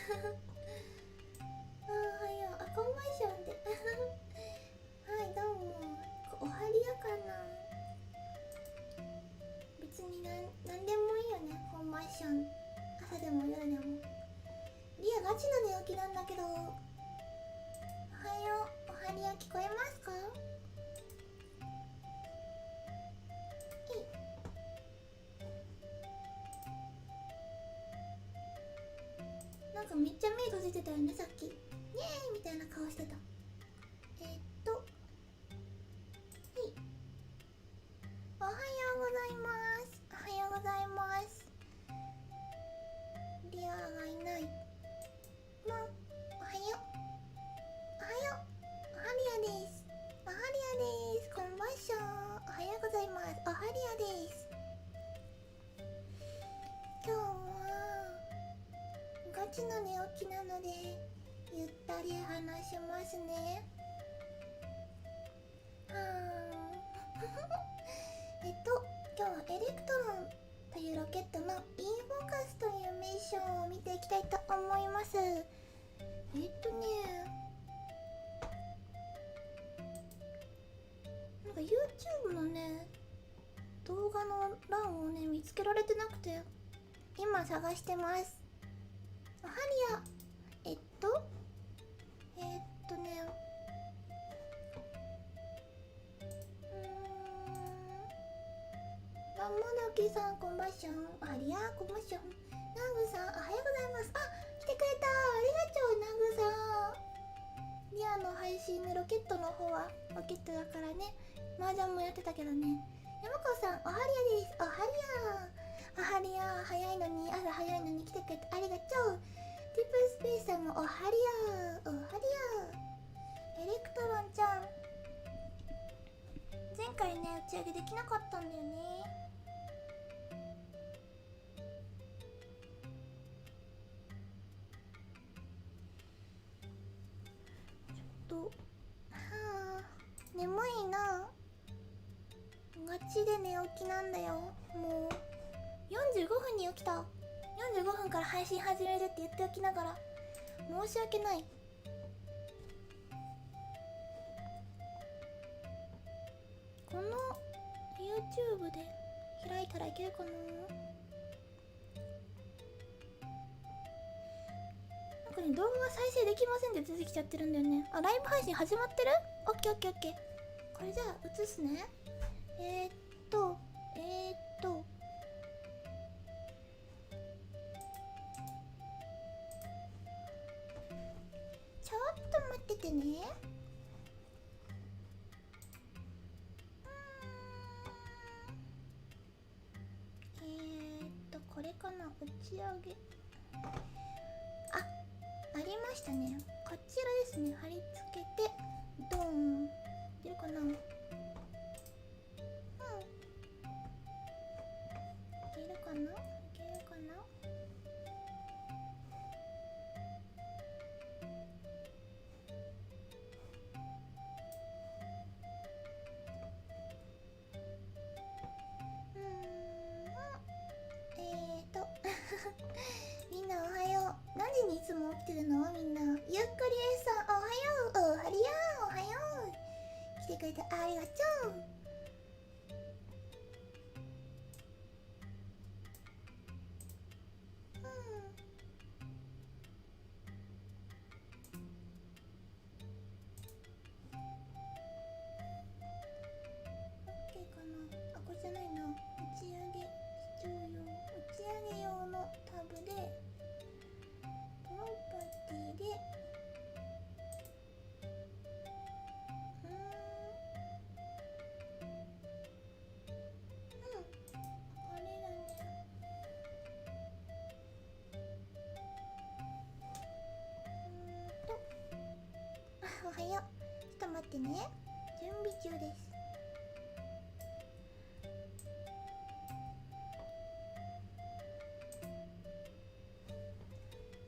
あ、はや、あ、コンバッションではい、どうも。おはりやかな。別になんでもいいよね、コンバッション。朝でも夜でも。リアガチの寝起きなんだけど。おはよう、おはりや聞こえますか？なんかめっちゃ目閉じてたよね、さっき。イエーイみたいな顔してた。おはようございます。おはようございます。リアがいない。おはよう。おはよう。おはりやです。おはりやです。こんばんしょ。おはようございます。おはりやです。今日はガチの寝起きなのでゆったり話しますね。今日はエレクトロンというロケットの E フォーカスというミッションを見ていきたいと思います。なんか YouTube のね動画の欄をね見つけられてなくて今探してます。おはりやラモドキさんこんばんしょん。おはりやこんばんしょん。ナグさんおはようございます。あ、来てくれた。ありがとうナグさん。リアの配信のロケットの方はロケットだからね、麻雀もやってたけどね。山子さんおはりやです。おはりや早いのに、朝早いのに来てくれてありがとう。ディープスペースさんもおはりやエレクトロンちゃん、前回ね打ち上げできなかったんだよね。眠いな。ガチで寝起きなんだよ。もう45分に起きた。45分から配信始めるって言っておきながら申し訳ない。この YouTube で開いたらいけるかな。なんかね、動画が再生できませんって出てきちゃってるんだよね。あ、ライブ配信始まってる？オッケーオッケーオッケー。これじゃあ映すね。ちょっと待っててね。これかな、打ち上げ。ありましたね。こちらですね。貼り付けてドーン。出るかな。いけるかな。みんなおはよう。何時にいつも起きてるの？みんなゆっくりえさんおはよう。おはりやおはよう。来てくれてありがとう。オッケーかな。あ、これじゃないな。打ち上げ視聴用、打ち上げ用のタブでプロパティでこれだね。おはよう。ちょっと待ってね。準備中です。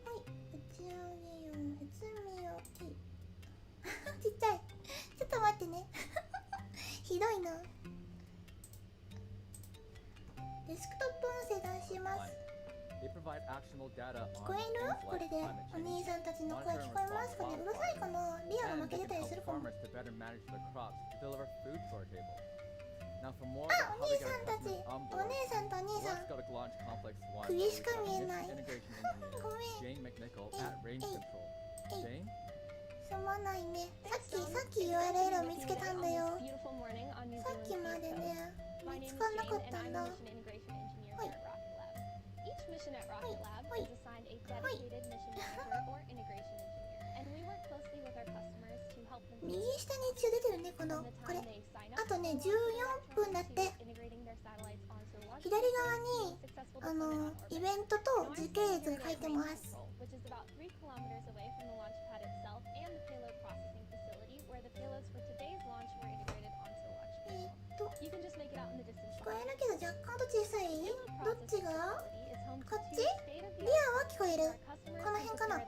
はい、打ち上げ用別名用ちっちゃい。ちょっと待ってね。ひどいな。デスクトップ音声出します。They provide actionable data 聞 on こえる things これ like で climate お兄 change, さんたちの声 monitor 聞 and こえます respond かね to うるさいかなリアが and 負け they てた can り help するかも farmers to better manage their crops to deliver food to our table. Now for more あ about お how 兄 we get さん our たち customers on お board, 姉さんとお兄さ let's ん go to Launch Complex 1, 首 where し we か have 見え Mission ない Integration ご Engineer めん Jane McNichol Hey, at Range hey, Control. hey. Jane? すまないねさっき URL を見つけたんだよさっきまでね見つかんなかったんだ Each mission at Rocket Lab is assigned a dedicated mission manager or integration engineer, and we work closely with our customers to help them 右下に一応出てるねこの from the これ time they sign あ up とね to 14分だって integrating their satellites onto launch 左側に successful あ deployment の on orbit. イベントと時系図が書いてます Which is about 3 kilometers away from the launch pad itself and the payload processing facility, where the payloads for today's launch were integrated onto the launch え vehicle. ーっと You can just make it out in the distance. 聞こえるけど若干と小さいどっちが ここっちリアは聞こえるこの辺かな音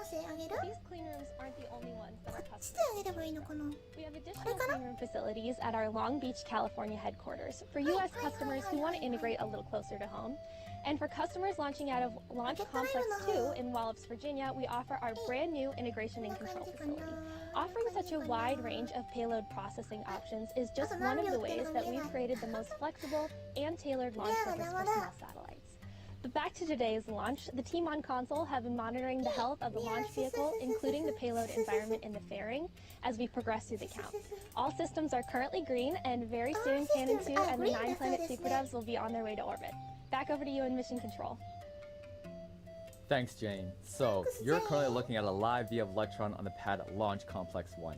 声上げる These clean rooms aren't the only ones that こ our っち customers で上げればいいのかな We have additional clean room facilities at our Long Beach, California headquarters for U.S. customers who want to integrate a little closer to home. And for customers launching out of Launch Complex 2 in Wallops, Virginia, we offer our brand new integration and control facility. Offering such a wide range of payload processing options is just one of the ways that we've created the most flexible and tailored launch purpose for small satellites. But back to today's launch, the team on console have been monitoring the health of the launch vehicle, including the payload environment and the fairing, as we progress through the count. All systems are currently green, and very soon Cannon 2 and the 9 Planet SuperDoves will be on their way to orbit. Back over to you in Mission Control. Thanks, Jane. So, you're currently looking at a live view of Electron on the pad at Launch Complex 1.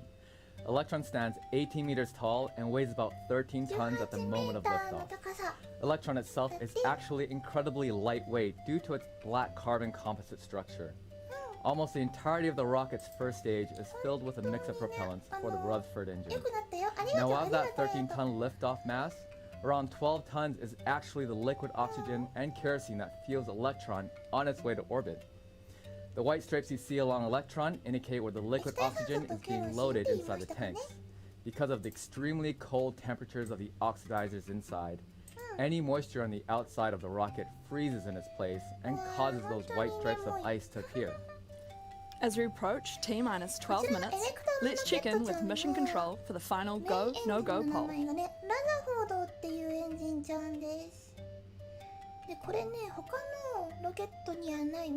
Electron stands 18 meters tall and weighs about 13 tons at the moment of 18メーターの liftoff. 高さ Electron itself is actually incredibly lightweight due to its black carbon composite structure. Almost the entirety of the rocket's first stage is filled with a mix of propellants for the Rutherford engine. よくなったよありがと Now, うあ of りが that とう 13-ton liftoff mass, around 12 tons is actually the liquid oxygen and kerosene that fuels Electron on its way to orbit. The white stripes you see along Electron indicate where the liquid oxygen is being loaded inside the tanks. Because of the extremely cold temperatures of the oxidizers inside, any moisture on the outside of the rocket freezes in its place and causes those white stripes of ice to appear. As we approach T-minus 12 minutes, let's check in with Mission Control for the final go, no-go メインエンジンの名 poll. 前がねラザフォードっていうエンジンちゃんですでこれね他のロケットにはない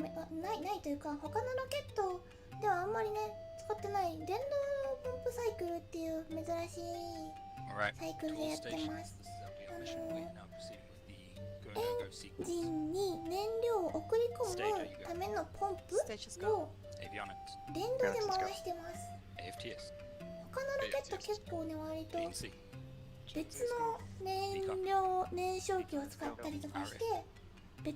というか他のロケットではあんまりね使ってない電動ポンプサイクルっていう珍しい Alright, サイクルで all やってま stations, す this is LBL mission. We're now proceeding with the go, no-go エン sequence. ジンに燃料を送り込むためのポンプを Avionics, 電動で回してます AFTS, 他のロケット結構ね割と BNC, 別の燃焼機を使ったりとかして別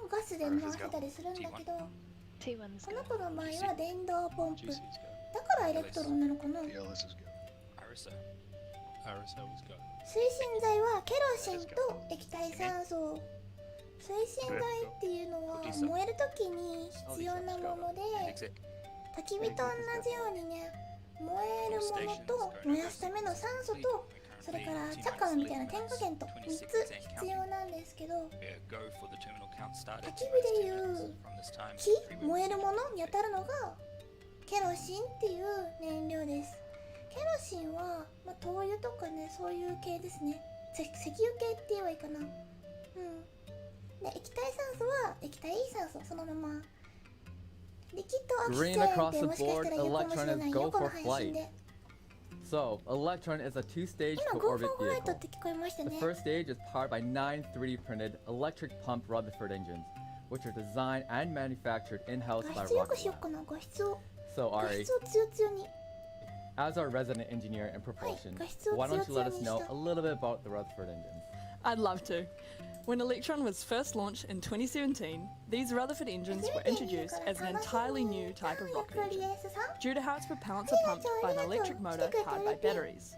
のガスで回してたりするんだけどこの子の場合は電動ポンプだからエレクトロンなのかな IRISA, RSO was go. 推進剤はケロシンと液体酸素推進剤っていうのは燃える時に必要なもので and exit. 焚き火と同じようにね燃えるものと燃やすための酸素とそれからチャッカーみたいな点火源と3つ必要なんですけど Go for the terminal count started. 焚き火でいう From this time, 木燃えるものに当たるのがケロシンっていう燃料ですケロシンは、灯油とかねそういう系ですね石油系って言えばいいかなうんで液体酸素は液体酸素そのままリキッドオキシ Green エン across って the もしかした board, ら言うかもしれ Electron な is い go よこの for 配 flight. 信で So, Electron is a two-stage 今 to Go orbit for Flight って vehicle. 聞こえました The ね first stage is powered by 9 3D printed electric pump Rutherford engines, which are designed and manufactured in-house 画 by 質よく Rocket しよっ Lab. かな画質を So, 画 Ari, 質を強強に as our resident engineer in propulsion, why don't you let us know a little bit about the Rutherford engines? I'd love to. When Electron was first launched in 2017, these Rutherford engines were introduced as an entirely new type of rocket engine, due to how its propellants are pumped by an electric motor powered by batteries.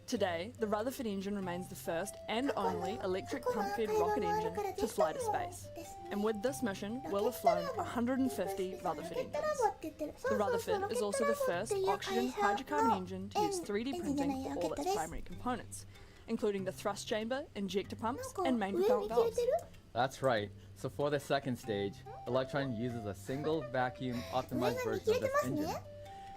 Today, the Rutherford engine remains the first and only electric pump-fed rocket engine to fly to space. And with this mission, we'll have flown 150 Rutherford engines. The Rutherford is also the first oxygen hydrocarbon engine to use 3D printing for all its primary components, including the thrust chamber, injector pumps, and main propellant valves. That's right. So for the second stage, Electron uses a single vacuum optimized version of this engine.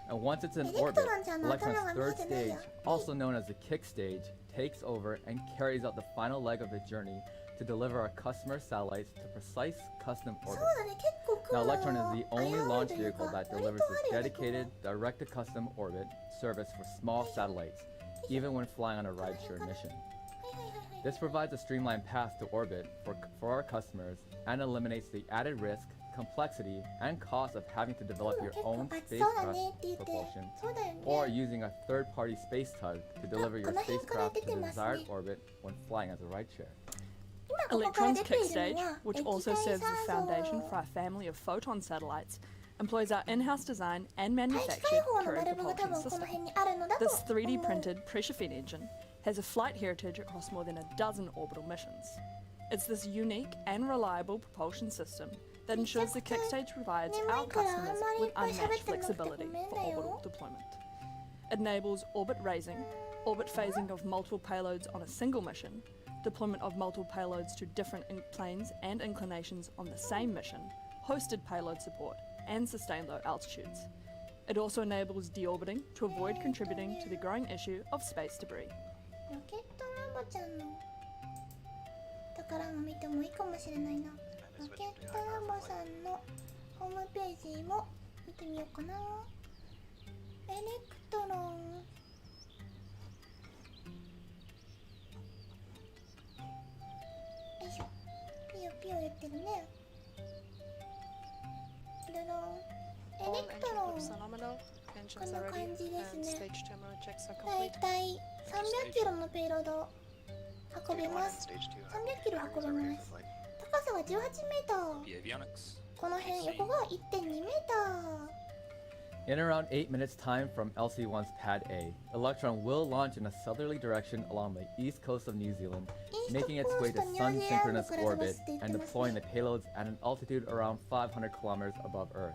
And once it's in orbit, Electron's third stage, also known as the kick stage, takes over and carries out the final leg of the journey to deliver our customer satellites to precise custom そう orbits. だね、結構来る Now の Electron is the only 危うい launch というか vehicle that 割と delivers あ this るよね dedicated direct-to-custom orbit service for small satellites, even when flying on a rideshare mission. はいはいはいはい This provides a streamlined path to orbit for our customers and eliminates the added risk, complexity, and cost of having to develop 今 your 日も own 結構あそうだね spacecraft って言って propulsion そうだよね or using a third-party space tug to deliver your この辺から spacecraft 出 to て the ますね desired orbit when flying as a rideshare. 今ここから Electron's 出て kick いる stage, のは which 液 also 体 serves 酸 as 素 foundation for our family of Photon satellites, employs our in-house design and 大気 manufactured 解放の Curie バルブが多 propulsion 分この system. 辺にあるのだと This 3D 思う printed pressure fed engine has a flight heritage across more than a dozen orbital missions. It's this unique and reliable propulsion system that ensures the kick stage provides our customers with unmatched flexibility for orbital deployment. It enables orbit raising, orbit phasing of multiple payloads on a single mission, deployment of multiple payloads to different planes and inclinations on the same mission, hosted payload support, and sustained low altitudes. It also enables deorbiting to avoid contributing to the growing issue of space debris. ロケットラボちゃんの宝も見てもいいかもしれないな。ロケットラボさんのホームページも見てみようかな。エレクトロンよいしょ、ピヨピヨ言ってるね。ドロン、エレクトロン Engines こんな are 感 ready じです and ね。 stage terminal checks are だい complete. たい300キロのペイロード運べます。300キロ運べます。高さが18メーター。 The avionics. この辺横が 1.2 メータ In around 8 minutes time from LC-1's Pad A, Electron will launch in a southerly direction along the east coast of New Zealand, making its way to sun-synchronous orbit and deploying the payloads at an altitude around 500 kilometers above Earth.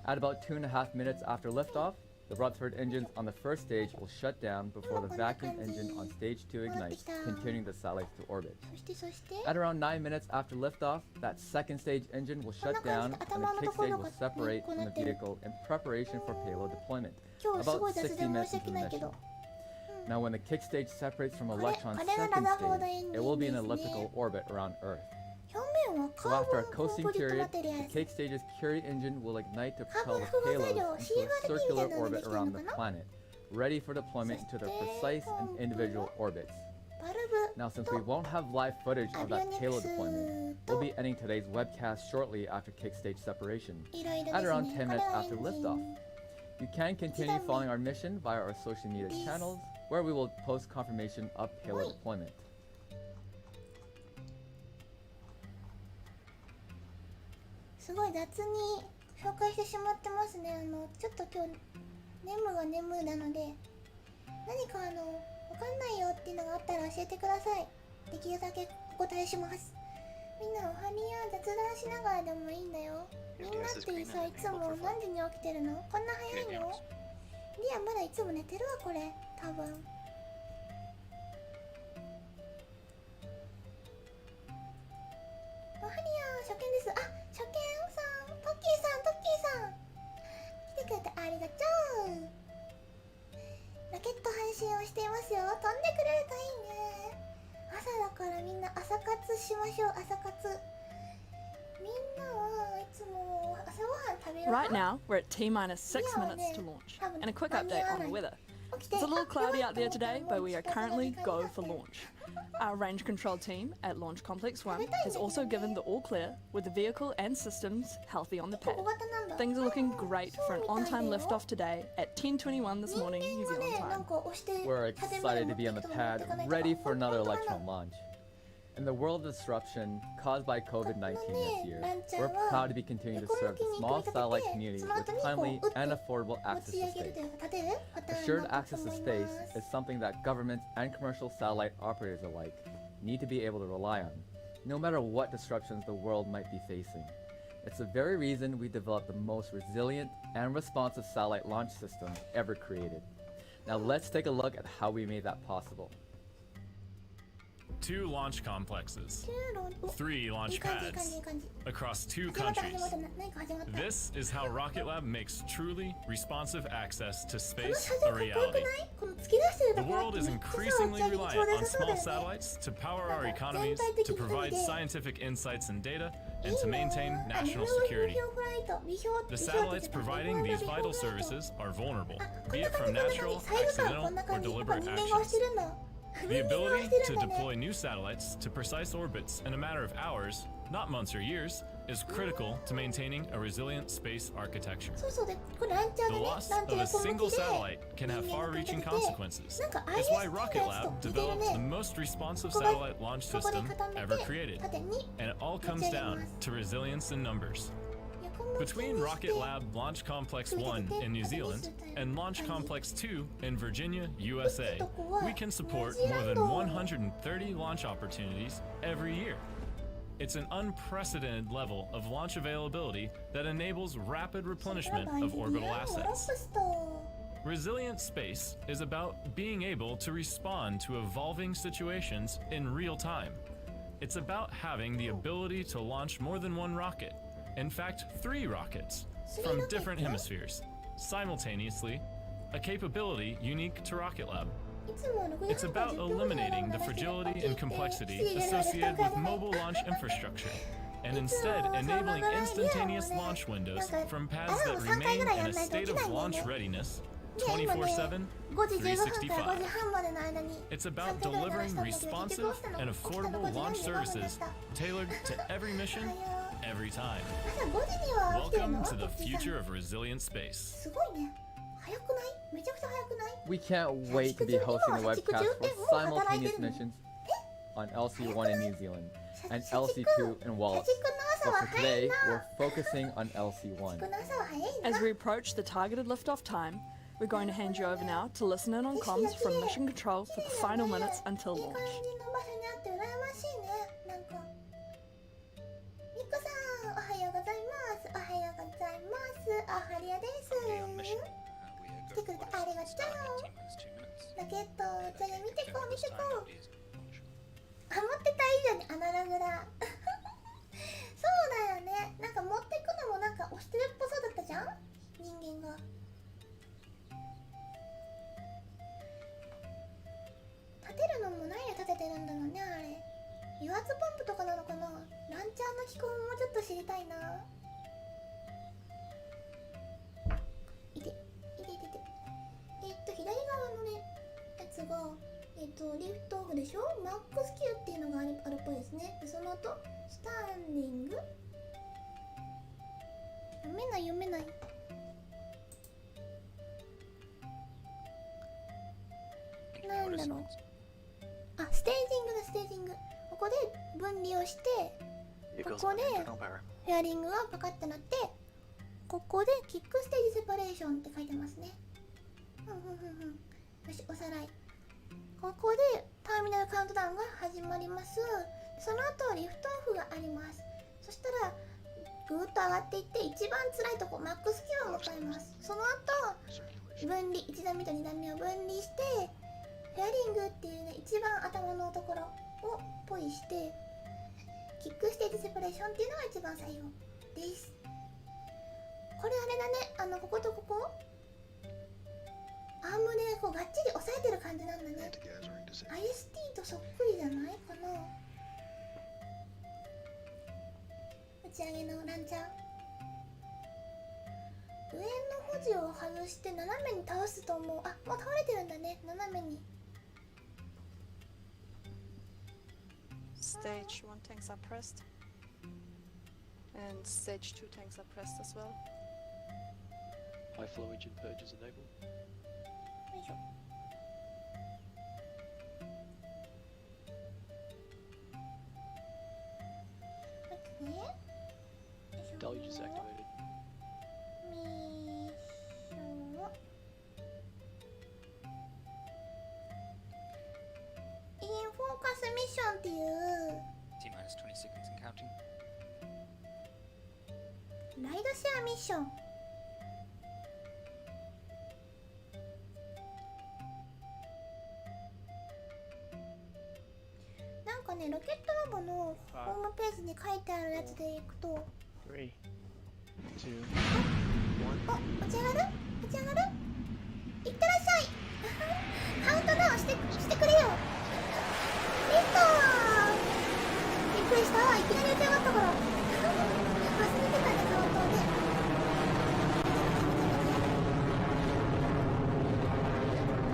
At about 2.5 minutes after liftoff, the Rutherford engines on the first stage will shut down before the vacuum engine on stage 2 ignites, continuing the satellites to orbit. ー。そして At around 9 minutes after liftoff, that second stage engine will shut down and the kick stage will separate from the vehicle in preparation for payload deployment, 今日すごい about 雑 60 で minutes 申し into 訳 the ないけ mission. ど。 Now when the kick stage separates from Electron's これが second ラザフォード stage, エンジン it will be で an すね。 elliptical orbit around Earth. 表面は So カー after ボ a ンコン coasting ポジット period, マテリア the ル。 Cake Stage's Curie engine will ignite to propel the カーボン複合材 payloads 料 into a CFD circular みたいなので orbit きてる around の the かな。 planet, ready for deployment to their precise and individual orbits. バルブ Now, since we won't have live footage of that payload deployment, と we'll be ending today's webcast shortly after Kick Stage separation. いろいろです At ね。 around 10これ minutes は after エンジ liftoff. ン。 You can continue following our mission via our social media Please. channels, where we will post confirmation of payload deployment. すごい雑に紹介してしまってますね。ちょっと今日眠なので、何かわかんないよっていうのがあったら教えてください。できるだけお答えします。みんなおはにや雑談しながらでもいいんだよ。みんなってさ、いつも何時に起きてるの？こんな早いの？リアまだいつも寝てるわこれ、多分。おはにや初見です。あ、初見さん、トッキーさん来てくれてありがとう。ラケット配信をしていますよ。飛んでくれるといいね。朝だからみんな朝活しましょう。朝活。みんなはいつも朝ごはん食べる？ Right now, we're at T minus 6 minutes to launch. And a quick update on the weather. 起きて It's a little cloudy out there あ today, やばい but we are と思った currently 時間 go に for なってる launch. Our range control team at Launch Complex 1 has also given the all clear, with the vehicle and systems healthy on the こ pad. こ型なんだ。 Things are looking great for an そうみたい on-time だよ。 liftoff today at 10:21 this morning, 人 New 間がね、 Zealand なん time. か押して We're 建物 excited to be on the 持って pad, かないと ready for another 本当かな Electron launch. In the world of disruption caused by COVID-19 this year, we're proud to be continuing to serve the small satellite community with timely and affordable 持 access ち to 上げる space. というか立てるパターン Assured だと access 思 to い space ます is something that governments and commercial satellite operators alike need to be able to rely on, no matter what disruptions the world might be facing. It's the very reason we developed the most resilient and responsive satellite launch system ever created. Now let's take a look at how we made that possible. 2 launch complexes, お 3いい launch 感じいい感じい pads い感じ across 2始まった countries. 始まった何か始まった This is how Rocket Lab makes truly responsive access to この space 車両 a かっこよく reality. ないこの突き出してる The ところ world って is めっちゃさ increasingly 打ち上げにちょ reliant うど良 on さそうだ small よね satellites to power our economies, to provide scientific insights and data, いい and to ね maintain あ national 流 security. 氷フライト微氷 The 微氷って satellites 言ってた providing 微 these 氷 vital フライト services are vulnerable, あこん be な it 感じ from こんな感 natural, じサイドがこん accidental, な or 感じやっぱ deliberate 人間が押し actions. てるんだ The 人間が押 ability してるん to だね deploy new satellites to precise orbits in a matter of hours, not months or years, is critical to maintaining a resilient space architecture. そうそうでこれランチャー The でね loss ランチャ of ー a 横向 single きで satellite can have 人間が立て far-reaching て consequences. なんか It's why IST の Rocket やつと Lab 似てる developed ね the most responsive ここが satellite launch ここで system 固め ever て created, 縦に and it all comes down to resilience in numbers. 横向き Between にし Rocket て Lab Launch Complex 1 in New Zealand and Launch Complex 2 in Virginia, USA, we can support more than 130 launch opportunities every year. It's an unprecedented level of launch availability that enables rapid replenishment of orbital ロ assets. プスト Resilient space is about being able to respond to evolving situations in real time. It's about having the ability to launch more than one rocket, in fact, 3 rockets, from different hemispheres, simultaneously, a capability unique to Rocket Lab. いつも6 It's about eliminating the fragility and complexity associated with mobile launch infrastructure, and instead enabling instantaneous launch windows from pads that remain in a state of launch readiness 24/7, 5時15分から5時 365. 半までの間に It's about delivering responsive and affordable launch services tailored to every mission, every time. 朝5時には起きてるの Welcome to the トッキーさん future of resilient space. すごいね早くないめちゃくちゃ早くない We can't wait to be hosting the webcast for simultaneous missions on LC1 in New Zealand and LC2 in 社 Wallops. 畜の朝 But は for 早い today, な we're focusing on LC1. 社畜の朝は早いな As we approach the targeted liftoff time, we're going to hand you over now to listen in on comms from Mission Control for the final minutes until いい感 launch. じの場所にあって羨ましいねなんかみっこさんおはようございますおはようございますあはりやです Currently on mission. We Stick are go with for the orders Arigato. starting in T-minus 2 minutes. ラケットじゃあ見てこう見てこ Time う is launch. あ持ってた以上にアナログだそうだよねなんか持ってくのもなんか押してるっぽそうだったじゃん人間が立てるのも何で立ててるんだろうねあれ油圧ポンプとかなのかなランチャーの機構ももうちょっと知りたいないて左側のねやつがリフトオフでしょマックス Q っていうのがあるっぽいですねでその後スタンディング読めないなんだろうあステージングここで分離をしてここでフェアリングがパカッとなってここでキックステージセパレーションって書いてますねよしおさらいここでターミナルカウントダウンが始まりますその後リフトオフがありますそしたらぐーっと上がっていって一番辛いとこマックス Q を迎えますその後分離1段目と2段目を分離してフェアリングっていうね一番頭のところをポイしてキックステージセパレーションっていうのが一番最後ですこれあれだねこことここアームでこうがっちり押さえてる感じなんだね IST とそっくりじゃないかな打ち上げのランチャー上の保持を外して斜めに倒すと思うもう倒れてるんだね斜めにStage 1 tanks are pressed, and stage 2 tanks are pressed as well. High flow engine purges enabled. よいしょ待ってねよいしょ Deluge is activated. ミッションをインフォーカスミッションっていう T-minus 20 seconds and counting. ライドシェアミッションなんね、ロケットラボのホームページに書いてあるやつでいくと、 3, 2, あ、打ち上がる打ち上がる、いってらっしゃいカウントダウンしてくれよ。リフトびっくりした、いきなり打ち上がったから忘れてたね、カウントで。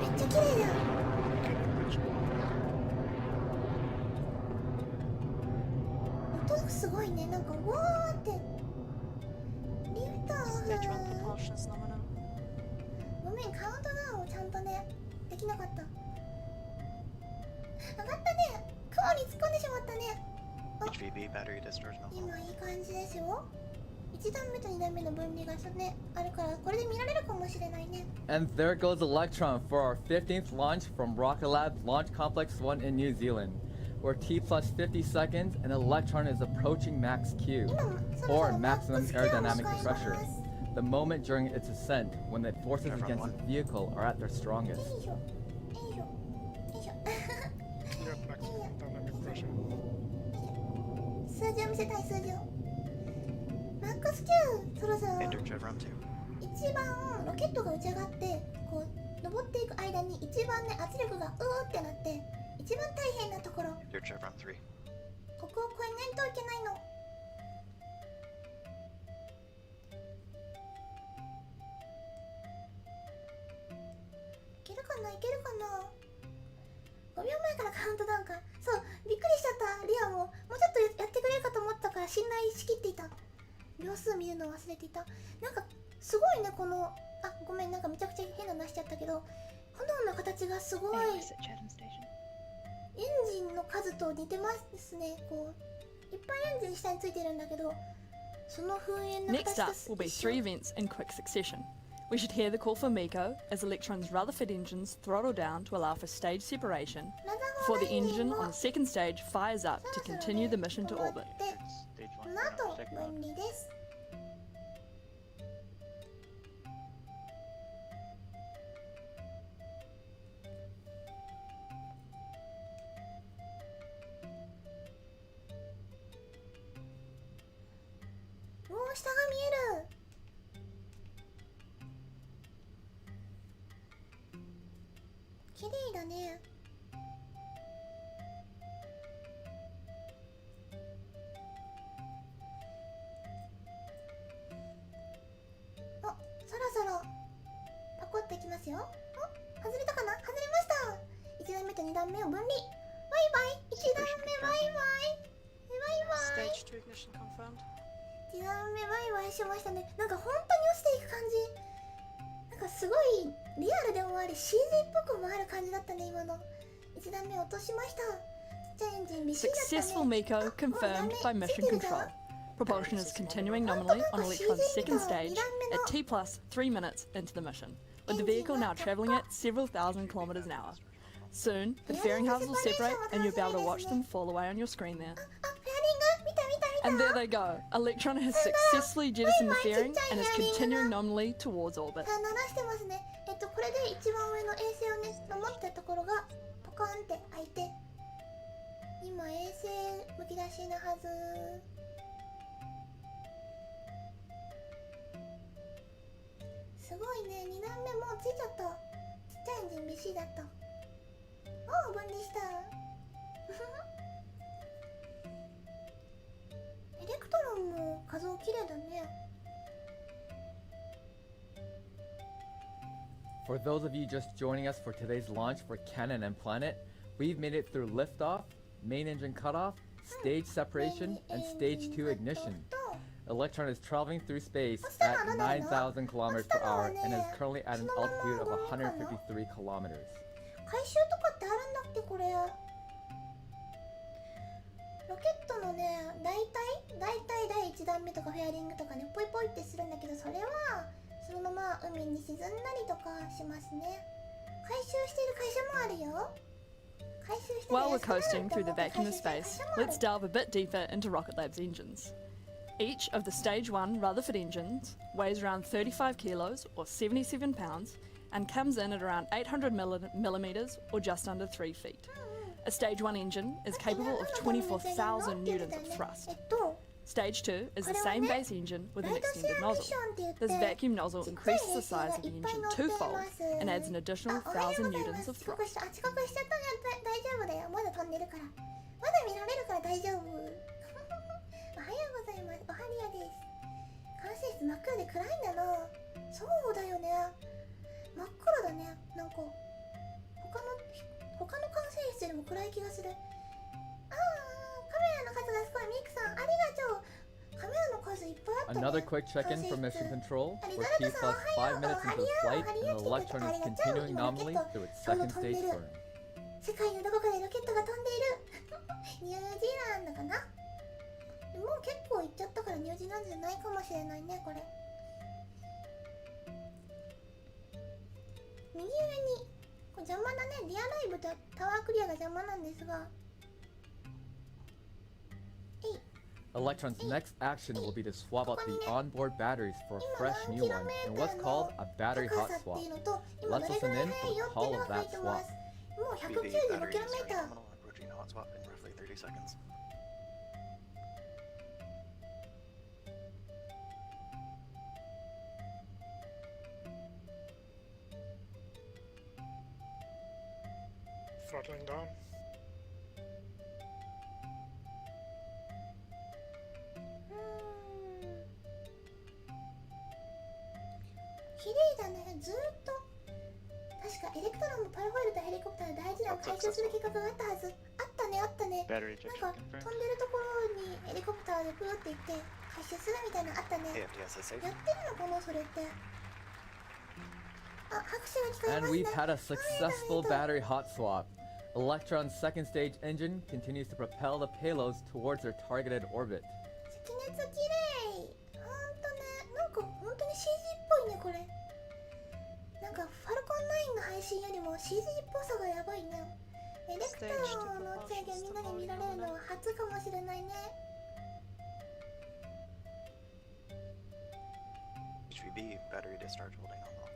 めっちゃ綺麗じゃん。 音すごいね、なんかわーってリフト Stage 1 propulsion is nominal. ごめん、カウントダウンをちゃんとねできなかった。上がったね、雲に突っ込んでしまったね。 HVB battery discharge nominal. 今いい感じですよ。1段目と2段目の分離がねあるから、これで見られるかもしれないね。 And there goes Electron for our 15th launch from Rocket Lab Launch Complex 1 in New Zealand, where T plus 50 seconds and Electron is approaching max Q, 今もそろそ or ろマッ maximum クスケアを aerodynamic 使いま pressure, す。 the moment during its ascent when the forces against its vehicle are at their strongest. よいしょよいしょよいしょ Clear at maximum dynamic pressure. 数字を見せたい、数字を。マックス Q そろそろ Enter chevron 2. 一番ロケットが打ち上がってこう登っていく間に一番ね圧力がうーってなって一番大変なところ、 Enter chevron 3. ここを越えないといけないの。いけるかな、いけるかな。5秒前からカウントダウンか。そう、びっくりしちゃった。リアももうちょっとやってくれるかと思ったから信頼しきっていた。秒数見るの忘れていた。なんかすごいね、この、あ、ごめん、なんかめちゃくちゃ変なの出しちゃったけど、炎の形がすごいエンジンの数と似てますね。こういっぱいエンジン下についてるんだけど、その噴煙の Next 形 up と will be 一緒。 3 events in quick succession. We should hear the call for MECO as Electron's Rutherford engines throttle down to allow for stage separation ラザ before ゴ the ライン engine を on the second stage fires up そ to ろそろね continue the mission to 止ま orbit. って Stage こ 1. の後 Second 分 round. 離です。おー、下が見える。綺麗だね。あ、そろそろパコっていきますよ。あ、外れたかな、外れました。1段目と2段目を分離。バイバイ。1段目バイバイ。バイバイ。 Stage 2 ignition confirmed. 1段目バイバイしましたね。なんか本当に落ちていく感じ。なんかすごいリアルでもあり CG っぽくもある感じだったね、今の。1段目落としました。ちっちゃいエンジンビシッだったね。 Successful MECO confirmed by mission control. Propulsion is continuing nominally on Electron's second stage at T plus 3 minutes into the mission, with the vehicle now travelling at several thousand kilometres an hour. Soon, the fairing houses will separate and you'll be able to watch them fall away on your screen there. あ、フェアリング見た見た見た。 And there they go. Electron has successfully jettisoned the fairing and is continuing nominally towards orbit. 鳴らしてますね。これで一番上の衛星をね守ったところがポカンって開いて、今衛星むき出しなはず。すごいね、2段目もうついちゃった。ちっちゃいエンジン BC だった。おお、分離したエレクトロンも画像綺麗だね。 For those of you just joining us for today's launch for Cannon and Planet, we've made it through liftoff, main engine cutoff, stage separation, and stage 2 ignition. Electron is traveling through space at 9,000 kilometers per hour and is currently at an altitude of 153 kilometers. 回収とかってあるんだっけ、これ。ロケットのね、大体第1段目とかフェアリングとかね、ポイポイってするんだけど、それはそのまま海に沈んだりとかしますね。回収してる会社もあるよ。回収してる While we're 安くなる coasting と through the 思って vacuum 回 of 収してる会 space, 社もある。 let's delve a bit deeper into Rocket Lab's engines. Each of the Stage 1 Rutherford engines weighs around 35 kilos or 77 pounds and comes in at around 800 millimeters or just under 3 feet. A Stage 1 engine is capable of 24,000 newtons of thrust. Stage 2 is the same base engine with an extended nozzle. This vacuum nozzle increases the size of the engine twofold and adds an additional 1,000 newtons of thrust. 遅刻しちゃったら大丈夫だよ。まだ飛んでるから。まだ見られるから大丈夫。おはようございます。おはりやです。管制室真っ暗で暗いんだな。そうだよね。真っ暗だね。なんか他の管制室よりも暗い気がする。カメラの数がすごい。ミクさんありがとう。カメラの数いっぱいあったね。 Another quick check-in from Mission Control. We're T plus 5 minutes into the flight, and the Electron is continuing nominally through its second stage burn. 世界のどこかでロケットが飛んでいる。ニュージーランドかな。もう結構行っちゃったからニュージーランドじゃないかもしれないね、これ。右上にこれ邪魔だね。リアライブとタワークリアが邪魔なんですが。Electron's next action will be to swap out the onboard batteries for a fresh new one in what's called a battery hot swap. Let's listen in for the call of that swap. もう 195km。 Approaching hot swap in roughly 30 seconds. Throttling down. 綺麗だね。ずーっと確かエレクトロンもパルホイルとヘリコプターで大事な回収する計画があったはず。あったねあったね。なんか飛んでるところにヘリコプターでプーって行って回収するみたいなのあったね。やってるのかなそれって。あ、拍手が聞こえますね。 And we've had a successful battery hot swap. Electron's second stage engine continues to propel the payloads towards their targeted orbit. 関熱綺麗。ほんとね。なんかほんとに CG っぽいねこれ。なんかファルコン9の配信よりも CG っぽさがやばいね。エレクトロンの制御みんなに見られるのは初かもしれないね。HVB battery discharge holding on low.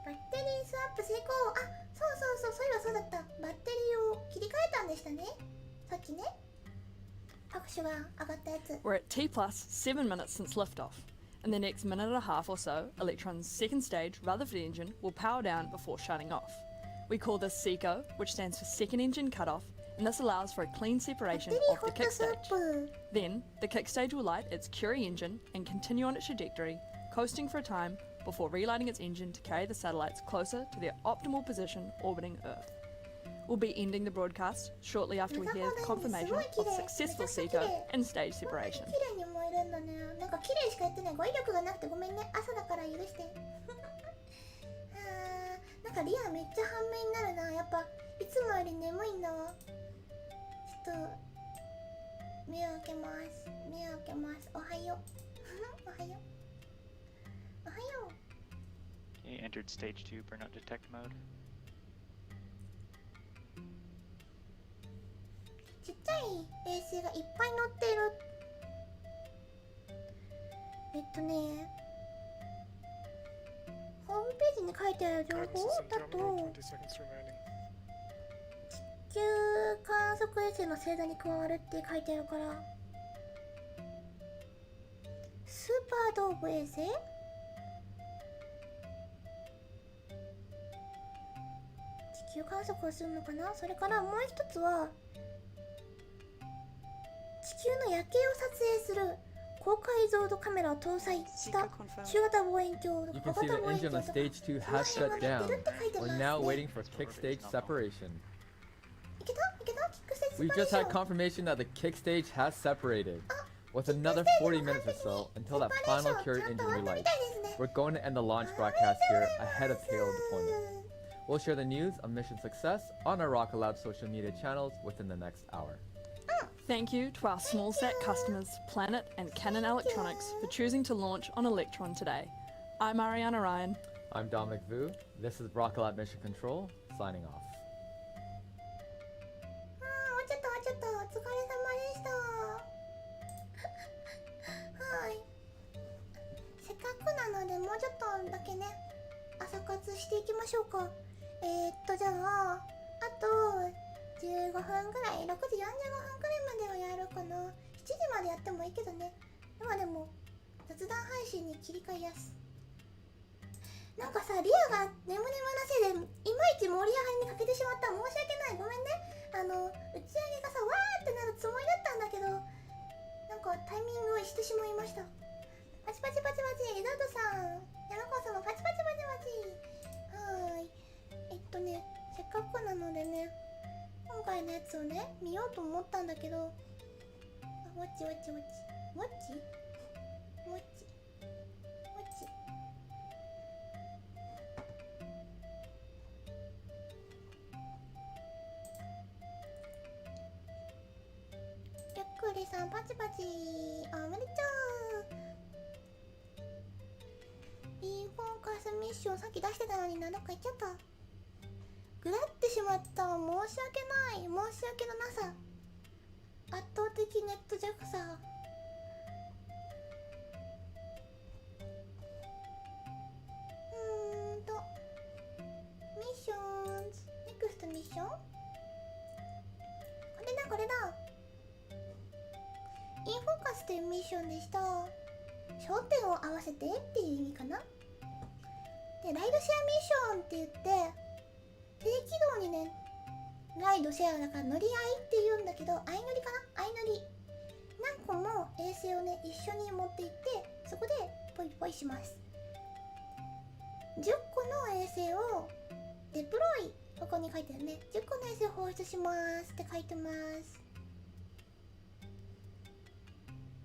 バッテリースワップ成功。あ、そういえばそうだった。バッテリーを切り替えたんでしたね。さっきね。拍手が上がったやつ。 We're at T plus 7 minutes since liftoff. In the next minute and a half or so, Electron's second stage Rutherford engine will power down before shutting off. We call this SECO, which stands for second engine cutoff, and this allows for a clean separation of the kick stage. Then, the kick stage will light its Curie engine and continue on its trajectory, coasting for a time before relighting its engine to carry the satellites closer to their optimal position orbiting Earth. We'll be ending the broadcast shortly after we hear the confirmation of successful SECO and stage separation. 綺麗に思えるんだね。なんか綺麗しかやってない。語彙力がなくてごめんね。朝だから許して。なんかリアめっちゃ半目になるな。やっぱいつもより眠いんだわ。ちょっと目を開けます。目を開けます。おはよう。おはよう。おはよう。 You entered stage 2 burnout detect mode. ちっちゃい衛星がいっぱい乗ってる。ホームページに書いてある情報 Corrections だ in と terminal, 20 seconds remaining. 地球観測衛星の星座に加わるって書いてあるから、スーパードーブ衛星、地球観測をするのかな。それからもう一つは地球の夜景を撮影する高解像度カメラを搭載した中型望遠鏡。 You can see the engine on stage 2 has shut down. We're now waiting for kick stage separation. いけたキックステージ We've just had confirmation that the kick stage has separated. With another 40 minutes or so until that final Curie engine relights, we're going to end the launch broadcast here ahead of payload deployment. We'll share the news of mission success on our Rocket Lab social media channels within the next hour. Thank you to our smallsat customers, Planet and Canon Electronics, for choosing to launch on Electron today. I'm Ariana Ryan. I'm Dominic Vu. This is Rocket Lab Mission Control, signing off. 終わっちゃったお疲れ様でしたはい。せっかくなのでもうちょっしていきましょうか。じゃああと15分ぐらい、6時45分くらいまではやるかな。7時までやってもいいけどね。今でも雑談配信に切り替えやす。なんかさ、リアが眠々なせいでいまいち盛り上がりに欠けてしまった。申し訳ない、ごめんね。打ち上げがさ、わーってなるつもりだったんだけど、なんかタイミングをしてしまいました。パチパチパチパチ、エドドさん、ヤマコさんもパチパチパチパチ。はーい。せっかくなのでね、今回のやつをね、見ようと思ったんだけど、ウォッチウォッチウォッチ。ウォッチウォッチウォッチ。ゆっくりさん、パチパチ。おめでとう。いいフォーカスミッションさっき出してたのにな、どっか行っちゃった。ぐらってしまった。申し訳ない。申し訳のなさ。圧倒的ネット弱さ。ミッションズ。ネクストミッション、これだこれだ。インフォーカスというミッションでした。焦点を合わせてっていう意味かな。で、ライドシェアミッションって言って低軌道にね、ライドシェアだから乗り合いって言うんだけど、相乗りかな、相乗り。何個も衛星をね、一緒に持っていって、そこでポイポイします。10個の衛星をデプロイ、ここに書いてあるね。10個の衛星を放出しますって書いてます。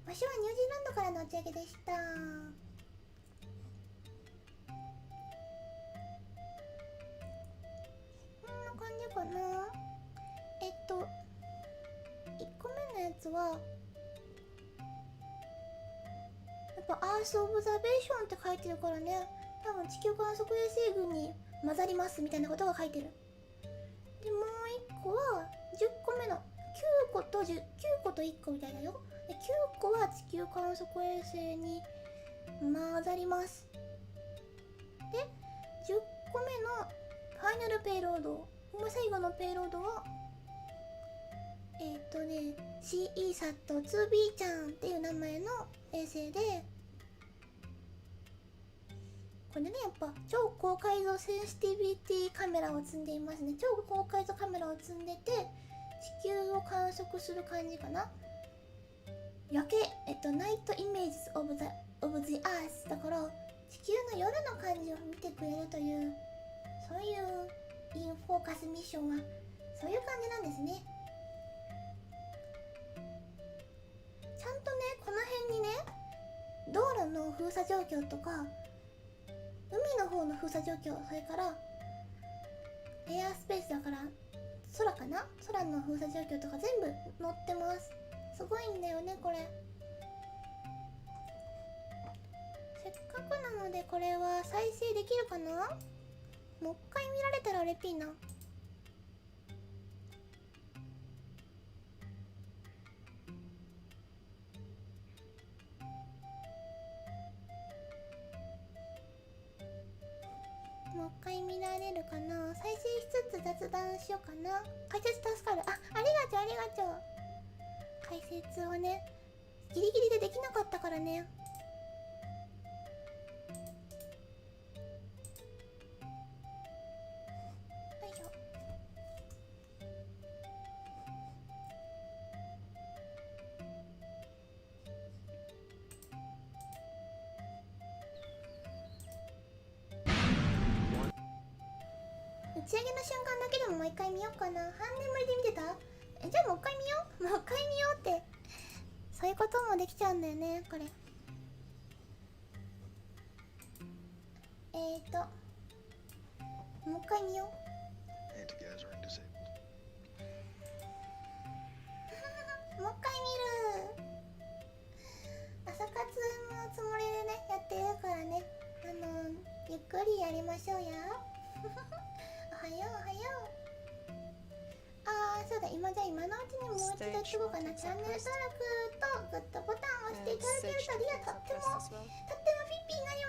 場所はニュージーランドからの打ち上げでした。こんな感じかな。1個目のやつはやっぱアースオブザベーションって書いてるからね、多分地球観測衛星群に混ざりますみたいなことが書いてる。で、もう1個は10個目の9個と9個と1個みたいだよ。で、9個は地球観測衛星に混ざります。で、10個目のファイナルペイロード、最後のペイロードはCESAT-2B ちゃんっていう名前の衛星で、これね、やっぱ超高解像センシティビティカメラを積んでいますね。超高解像カメラを積んでて地球を観測する感じかな。夜景、ナイトイメージオブザアースだから、地球の夜の感じを見てくれるという、そういうインフォーカスミッションはそういう感じなんですね。ちゃんとね、この辺にね、道路の封鎖状況とか海の方の封鎖状況、それからエアスペースだから空かな、空の封鎖状況とか全部載ってます。すごいんだよねこれ。せっかくなのでこれは再生できるかな。もう一回見られたらうれぴーな。もう一回見られるかな。再生しつつ雑談しようかな。解説助かる。ありがとうありがとう。解説をね、ギリギリでできなかったからね。よいしょ。打ち上げの瞬間だけでももう一回見ようかな。半年ぶりで見てた？じゃあもう一回見よう。もう一回見ようって。そういうこともできちゃうんだよね、これ。もう一回見よう。もう一回見る。朝活のつもりでね、やってるからね。ゆっくりやりましょうや。おはようおはよう。そうだ、今のうちにもう一度言っておこうかな。チャンネル登録とグッドボタンを押していただけるとリアとってもフィッピーになり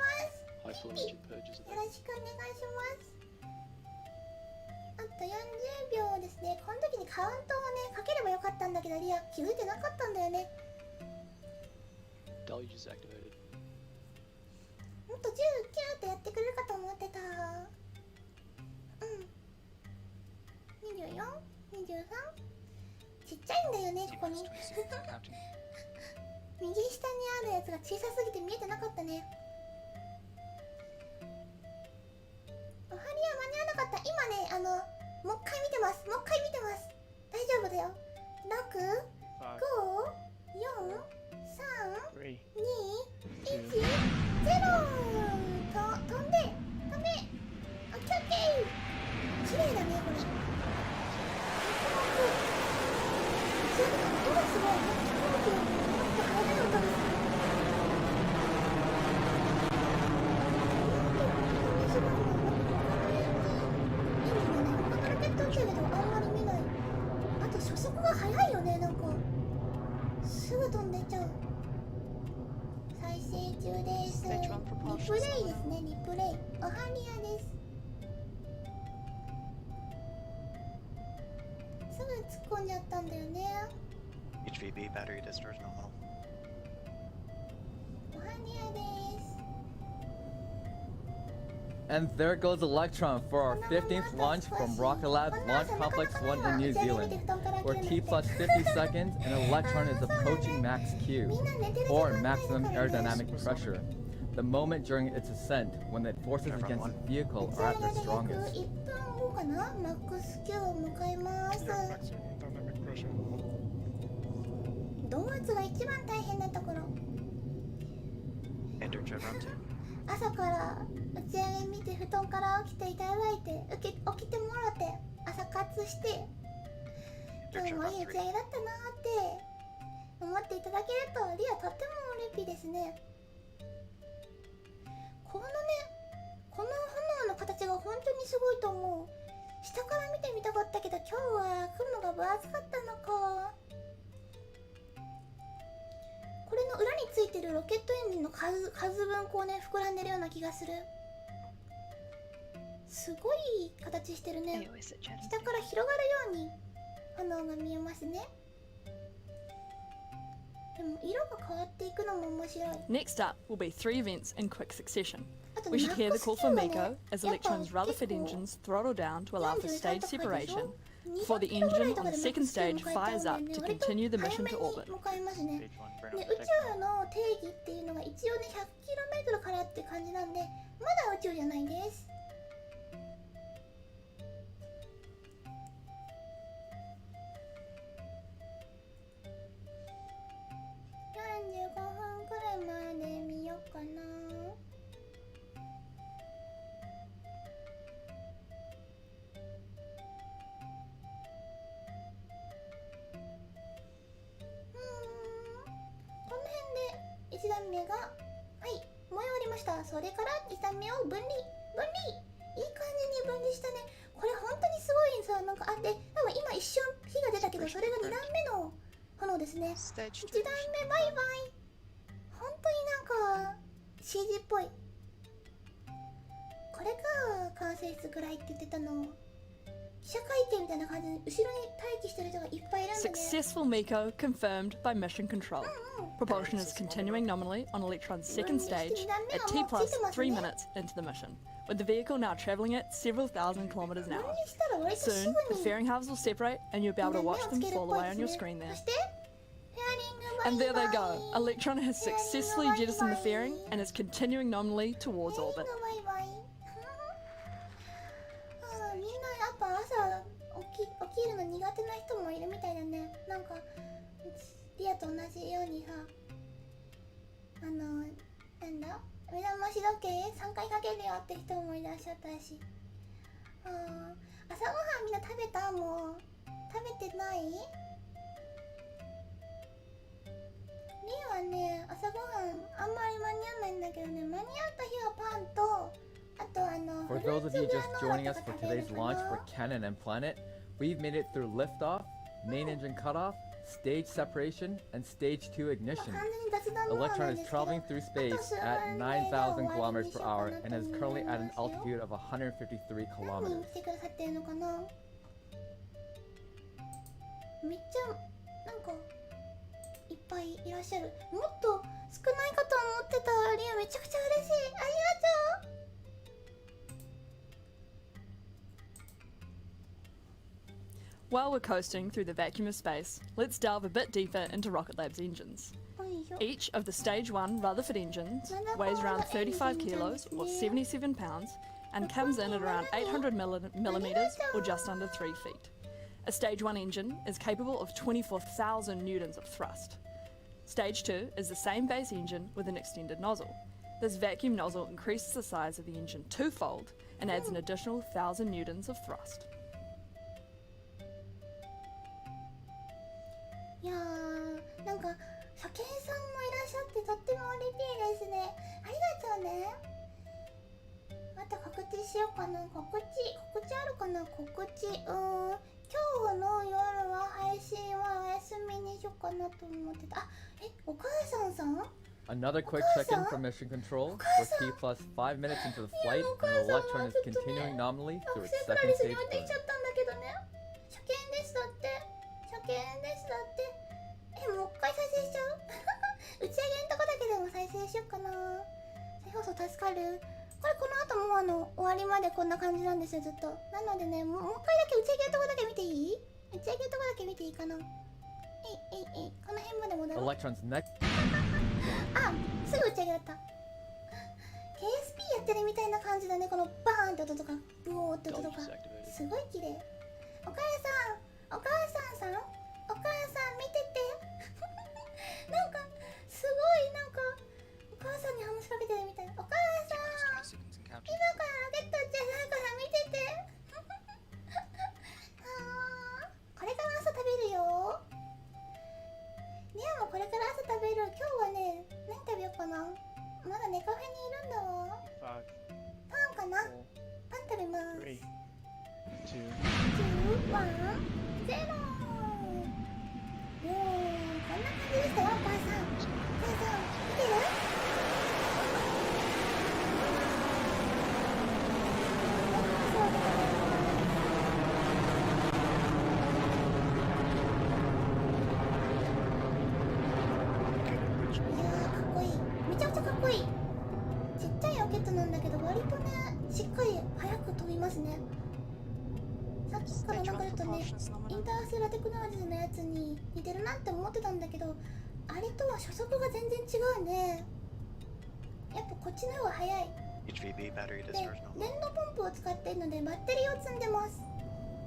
ます。flow Yippee! engine purges よろ enabled. しくお願いします。あと40秒ですね。この時にカウントをねかければよかったんだけどリア気づいてなかったんだよね。 Deluge is activated. もっと10キューってやってくれるかと思ってた。24、23、ちっちゃいんだよね T ここに minus 20 seconds and counting. 右下にあるやつが小さすぎて見えてなかったね。おはりは間に合わなかった。今ねもう一回見てます。もう一回見てます。大丈夫だよ。6、 5, 5、4、 3、 3, 2、1、0。飛んでオッケーオッケー。綺麗だねこれ。音がすごい。飛行機のもっと速い音です。他のロケット打ち上げではあんまり見ない。あと初速が速いよね。なんかすぐ飛んでっちゃう。再生中です。リプレイですね。リプレイおはりやです。すぐ突っ込んじゃったんだよね。 HVB battery discharge nominal. おはりやです。 And there goes Electron for our 15th launch from Rocket Lab's Launch Complex 1 in New Zealand. We're T plus 50 seconds and Electron is approaching max Q, or maximum aerodynamic pressure, the moment during its ascent when the forces against the vehicle are at their strongest. 1分後かな。マックス Q を迎えます。 Clear up maximum dynamic pressure. 動圧が一番大変なところ。 Enter chevron 2. 朝から打ち上げ見て布団から起きていただいて起きてもらって朝活して今日もいい打ち上げだったなーって思っていただけるとリアとってもうれしいですね。この炎の形が本当にすごいと思う。下から見てみたかったけど今日は雲が分厚かったのか。これの裏についてるロケットエンジンの数分こうね膨らんでるような気がする。すごい形してるね。下から広がるように炎が見えますね。でも色が変わっていくのも面白い。 Next up will be 3 events in quick succession. あと We should hear the call for マックス Mako as やっぱ Electron's Rutherford 結構 engines throttle down to allow for stage 43とかでしょ separation before the 200キロぐらい engine と on か the で second マックス stage 迎えちゃうん fires だよ up ね。 to 割と continue the 早 mission め to に orbit. 迎えますね。で宇宙の定義っていうのが一応ね 100km からって感じなんでまだ宇宙じゃないです。45分くらいまで見ようかな。この辺で1段目がはい燃え終わりました。それから2段目を分離いい感じに分離したね。これ本当にすごいさ。なんかで多分今一瞬火が出たけどそれが2段目の炎ですね。1段 Stage 2. 目バイバイ。本当になんか CG っぽい。これが管制室ぐらいって言ってたの。記者会見みたいな感じで後ろに待機してる人がいっぱいいるんだね。 Successful Mako confirmed by mission control. Propulsion is continuing nominally on Electron's second stage at T plus 3 minutes into the mission, with the vehicle now travelling at several thousand kilometers an 分 hour. 離したら割とす Soon, ぐ the に fairing halves will separate and you'll be able to watch them fall away on your screen there. そしてフェアリングバイ And there バ they イ go. Electron has successfully jettisoned the fairing and is continuing nominally towards フェアリン orbit. グバイバイみんなやっぱ朝起きるの苦手な人もいるみたいだね。なんかリアと同じようにさなんだ目覚まし時計3回かけるよって人もいらっしゃったし。朝ごはんみんな食べた？もう食べてない？リアはね朝ごはんあんまり間に合わないんだけどね。間に合った日はパンとあとFor フルー those ツ of you グ just ラノー joining ラ us と for か食べる today's か launch な。 for Cannon and Planet, we've made it through liftoff, main engine cutoff, stage separation, and stage 2 ignition. 完全に雑談の方な Electron ん is ですけど traveling through space at 9,000 kilometers per hour and is currently at an altitude of 153何 kilometers. 人来てくださってるのかな。めっちゃなんかいっぱいいらっしゃる。もっと少ないかと思ってた。リアめちゃくちゃ嬉しい。ありがとう。 While we're coasting through the vacuum of space, let's delve a bit deeper into Rocket Lab's engines. よいしょ。 Each of the Stage 1 Rutherford engines weighs around 35 kilos or 77 pounds and comes in at around 800 millimeters or just under 3 feet. A Stage 1 engine is capable of 24,000 newtons of thrust. Stage 2 is the same base engine with an extended nozzle. This vacuum nozzle increases the size of the engine twofold and adds an additional 1,000 newtons of thrust. いやー、なんか初見さんもいらっしゃってとっても嬉しいですね。ありがとうね。あと告知しようかな。告知あるかな。告知今日の夜は配信はお休みにしようかなと思ってた。あ、お母さん Another quick check-in from Mission Control. We're T plus 5 minutes into the flight, and the Electron is continuing nominally あ、 through 不 its 正プラ second リスに stage 持ってきちゃ burn. ったんだけどね。初見ですだって。初見ですだって。もう一回再生しちゃう打ち上げのとこだけでも再生しようかな。再放送助かる。これこの後も終わりまでこんな感じなんですよ、ずっと。なのでね、もう一回だけ打ち上げのとこだけ見ていい？打ち上げのとこだけ見ていいかな。この辺まで戻ろう。 Electron's next あ、すぐ打ち上げだった。KSP やってるみたいな感じだね。このバーンって音とかブオーって音とか Dodge is activated. すごい綺麗。お母さんお母さん見ててなんかすごいなんかお母さんに話しかけてるみたい。お母さん 20 seconds and 今 counting. からロケット打ち上げるから見ててこれから朝食べるよ。リアもこれから朝食べる。今日はね、何食べようかな。まだネカフェにいるんだわ。 5, パンかな。 4, パン食べます。 3, 2, 2、1、0。こんな感じでしたよ、お母さん。見てる？いやー、かっこいい。めちゃくちゃかっこいい。ちっちゃいロケットなんだけど、割とね、しっかり速く飛びますね。さっきからなんかちょっとね、インターステラテクノロジーのやつに似てるなって思ってたんだけど、あれとは初速が全然違うね。やっぱこっちの方が速い。 HVB battery で、 discharge 電 normal. 動ポンプを使っているのでバッテリーを積んでます。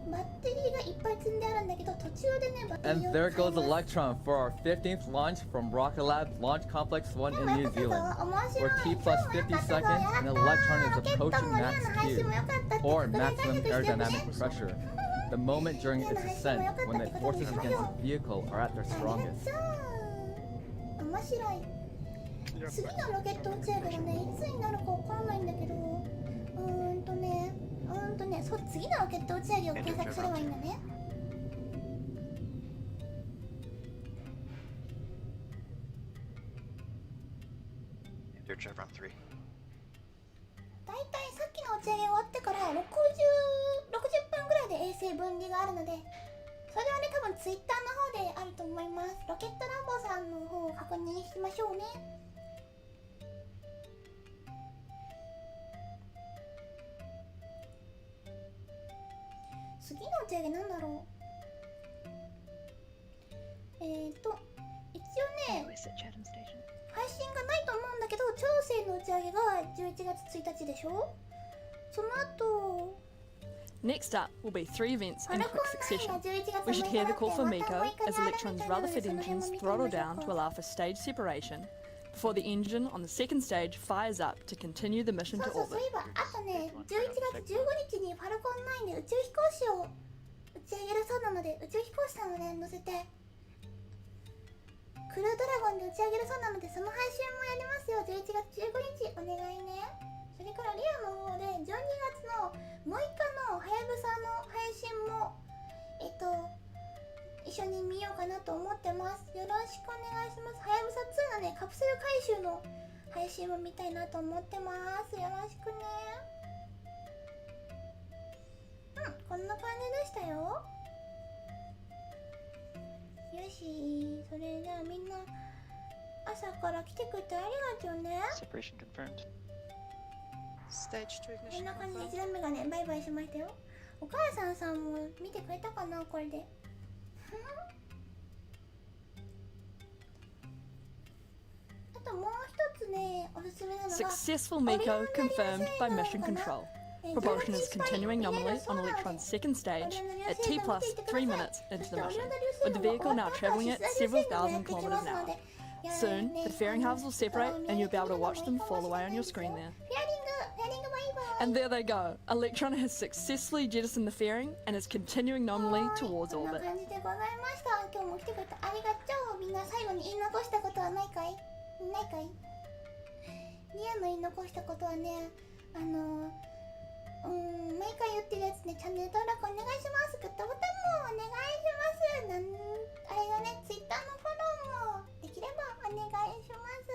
バッテリーがいっぱい積んであるんだけど、途中でね、バッテリ And ーを there 使い goes ます。 Electron for our 15th launch from Rocket Lab Launch Complex 1 in New Zealand. We're T plus 50 seconds and Electron is approaching max Q, or maximum aerodynamic pressure, the moment during its ascent when the forces against the vehicle are at their ありが strongest. とう。面白い。次のロケット打ち上げがね、いつになるかわからないんだけど、そう、次のロケット打ち上げを検索すればいいんだね。Enter Chevron 3. だいたいさっきの打ち上げ終わってから60分ぐらいで衛星分離があるので、それはね、多分ツイッターの方であると思います。ロケットラボさんの方を確認しましょうね。次の打ち上げなんだろう。一応ね、配信がないと思うんだけど、長征の打ち上げが11月1日でしょ。その後 Next up will be 3 events ファ in ルコ quick ン succession. 9が11月 We should hear the call for 6日 Miko だって as また Electron's 6日 Rutherford なので、その辺 engines も見てみ throttle ましょう down か。 to allow for stage separation before the engine on the second stage fires up to continue the mission そ to うそう、そう orbit. いえばあとね、11月15日にファルコン9で宇宙飛行士を打ち上げるそうなので、宇宙飛行士さんをね、乗せてクルードラゴンで打ち上げるそうなので、その配信もやりますよ。11月15日お願いね。それからリアの方で12月の6日のはやぶさの配信も一緒に見ようかなと思思ってます。よろしくお願いします。はやぶさ2のね、カプセル回収の配信も見たいなと思ってます。よろしくね。こんな感じでしたよ。よし、それじゃあみんな朝から来てくれてありがとうね。 Separation confirmed. Stage 2 こん ignition な感じで confirmed. 1段目がね、バイバイしましたよ。お母さんも見てくれたかな、これで。あともう一つね、おすすめなのが Successful MECO confirmed by Mission Control. Propulsion is continuing nominally on Electron's second stage at T plus 3 minutes into the mission, with the vehicle now travelling at several thousand kilometers an hour. Soon, the fairing halves will separate and you'll be able to watch them fall away on your screen there. And there they go. Electron has successfully jettisoned the fairing and is continuing nominally towards こんな orbit. 感じでございました。今日も来てくれてありがとう。みんな最後に言い残したことはないかい？ないかい？リアの言い残したことはね、毎回言ってるやつね、チャンネル登録お願いします。グッドボタンもお願いします。あれだね、Twitter のフォローもできればお願いします。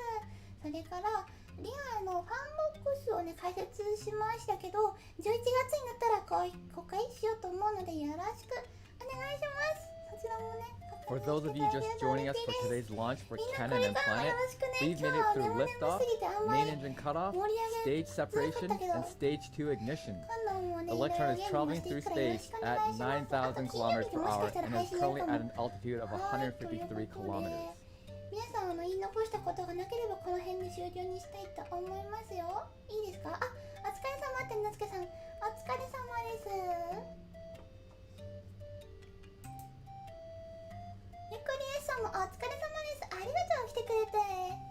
それからリアのファンボックスをね開設しましたけど、11月になったら公開しようと思うのでよろしくお願いします。そちらもね。 For those of you just joining us for today's launch for Cannon and Planet, we've made it through liftoff, main engine cutoff, stage separation, and stage 2 ignition. Electron is traveling through space at 9,000 kilometers per hour and is currently at an altitude of 153 kilometers. 皆さん言い残したことがなければこの辺で終了にしたいと思いますよ。いいですか？あ、お疲れ様ってなつけさん、お疲れ様です。ゆっくり S さんもお疲れ様です。ありがとう、来てくれて。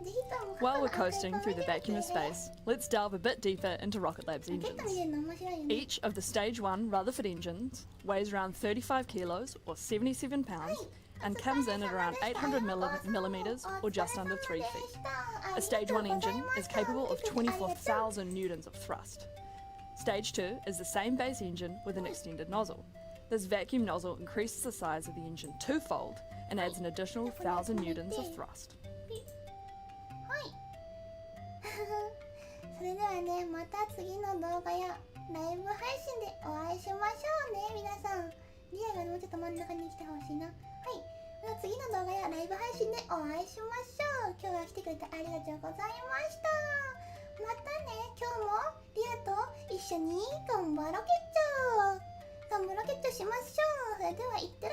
ぜひとも While we're coasting through the vacuum of space, let's delve a bit deeper into Rocket Lab's ロケット見 engines. れるの面白いよね。 Each of the Stage 1 Rutherford engines weighs around 35 kilos or 77 pounds and comes in at around 800 millimeters or just under 3 feet. A Stage 1 engine is capable of 24,000 newtons of thrust. Stage 2 is the same base engine with an extended nozzle. This vacuum nozzle increases the size of the engine twofold and adds an additional 1,000 newtons of thrust. はいそれではね、また次の動画やライブ配信でお会いしましょうね、皆さん。リアがもうちょっと真ん中に来てほしいな。はい、また次の動画やライブ配信でお会いしましょう。今日は来てくれてありがとうございました。またね、今日もリアと一緒にガンバロケッチョしましょう。それではいってらっしゃい。